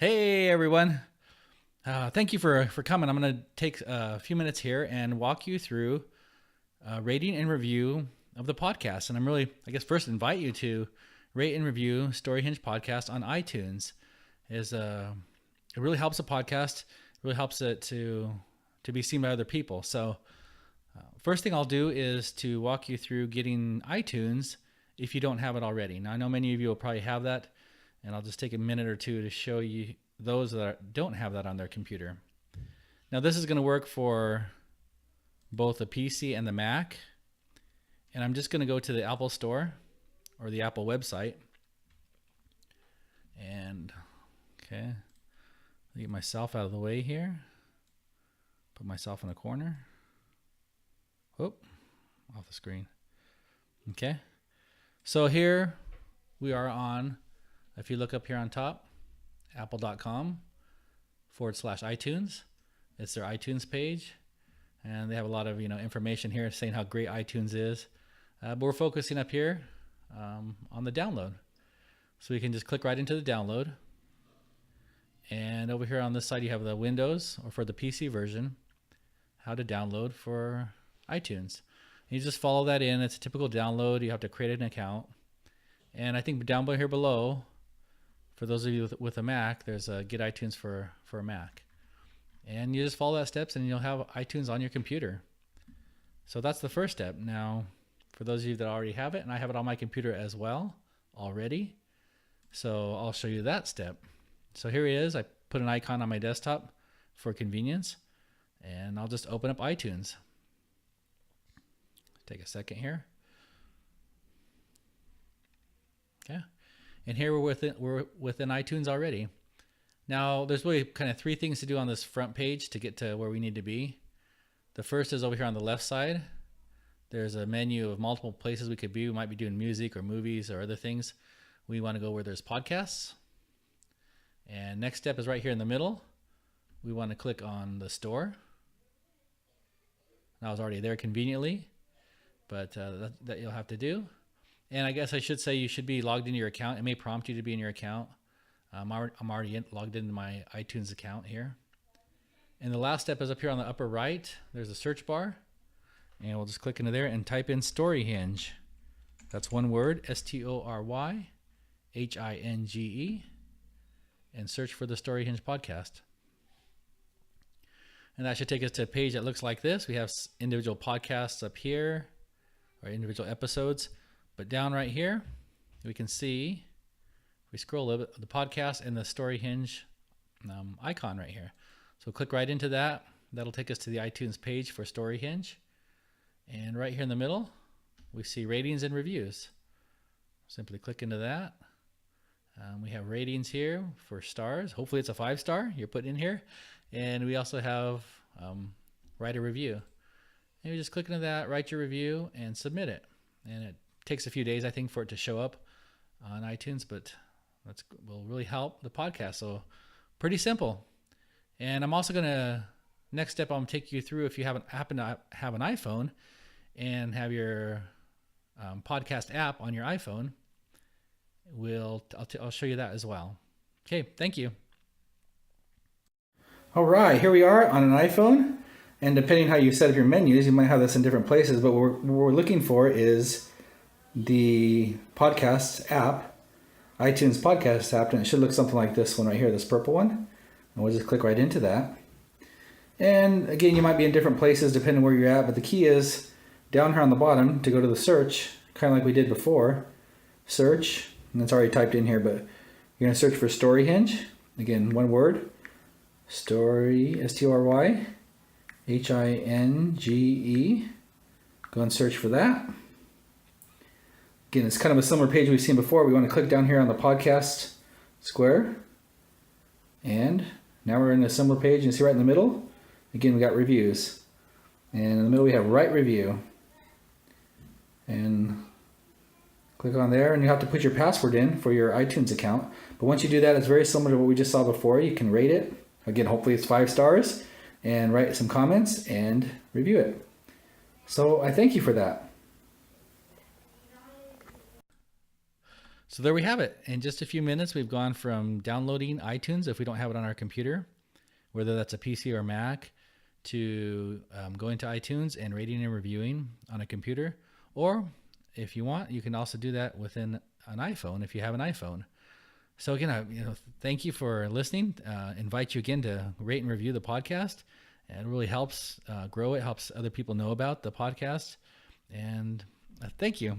Hey everyone. Thank you for coming. I'm going to take a few minutes here and walk you through rating and review of the podcast. And I'm really, I guess, first invite you to rate and review StoryHinge podcast on iTunes. It really helps the podcast. It really helps it to be seen by other people. So first thing I'll do is to walk you through getting iTunes if you don't have it already. Now I know many of you will probably have that, and I'll just take a minute or two to show you those that don't have that on their computer. Now this is going to work for both the PC and the Mac, and I'm just going to go to the Apple Store or the Apple website, and okay, get myself out of the way here, put myself in a corner. Whoop, off the screen. Okay, so here we are on, if you look up here on top, apple.com/iTunes. It's their iTunes page, and they have a lot of information here saying how great iTunes is. But we're focusing up here on the download, so we can just click right into the download. And over here on this side, you have the Windows, or for the PC version, how to download for iTunes. And you just follow that in. It's a typical download. You have to create an account, and I think down here below, for those of you with a Mac, there's a Get iTunes for a Mac. And you just follow that steps and you'll have iTunes on your computer. So that's the first step. Now, for those of you that already have it, and I have it on my computer as well already, so I'll show you that step. So here it is. I put an icon on my desktop for convenience, and I'll just open up iTunes. Take a second here. Okay. And here we're within iTunes already. Now there's really kind of three things to do on this front page to get to where we need to be. The first is over here on the left side. There's a menu of multiple places we could be. We might be doing music or movies or other things. We want to go where there's podcasts. And next step is right here in the middle. We want to click on the store. Now I was already there conveniently, but that you'll have to do. And I guess I should say you should be logged into your account. It may prompt you to be in your account. I'm already logged into my iTunes account here. And the last step is up here on the upper right. There's a search bar. And we'll just click into there and type in StoryHinge. That's one word, StoryHinge. And search for the StoryHinge podcast. And that should take us to a page that looks like this. We have individual podcasts up here, or individual episodes. But down right here, we can see, if we scroll a little bit, the podcast and the StoryHinge icon right here. So click right into that. That'll take us to the iTunes page for StoryHinge. And right here in the middle, we see ratings and reviews. Simply click into that. We have ratings here for stars. Hopefully it's a 5-star you're putting in here. And we also have write a review. And you just click into that, write your review, and submit it. And it takes a few days, I think, for it to show up on iTunes, but that will really help the podcast. So pretty simple. And I'm also going to, next step, I'm going to take you through, if you happen to have an iPhone and have your podcast app on your iPhone, I'll show you that as well. Okay, thank you. All right, here we are on an iPhone. And depending how you set up your menus, you might have this in different places, but what we're looking for is the podcast app, iTunes podcast app, and it should look something like this one right here, this purple one. And we'll just click right into that. And again, you might be in different places depending on where you're at, but the key is down here on the bottom to go to the search, kind of like we did before. Search, and it's already typed in here, but you're going to search for StoryHinge. Again, one word, Story, StoryHinge. Go and search for that. Again, it's kind of a similar page we've seen before. We want to click down here on the podcast square. And now we're in a similar page. You see right in the middle, again, we got reviews. And in the middle, we have write review. And click on there, and you have to put your password in for your iTunes account. But once you do that, it's very similar to what we just saw before. You can rate it. Again, hopefully it's 5 stars. And write some comments and review it. So I thank you for that. So there we have it. In just a few minutes, we've gone from downloading iTunes if we don't have it on our computer, whether that's a PC or Mac, to going to iTunes and rating and reviewing on a computer. Or if you want, you can also do that within an iPhone if you have an iPhone. So again, thank you for listening. Invite you again to rate and review the podcast. It really helps grow it, helps other people know about the podcast. And thank you.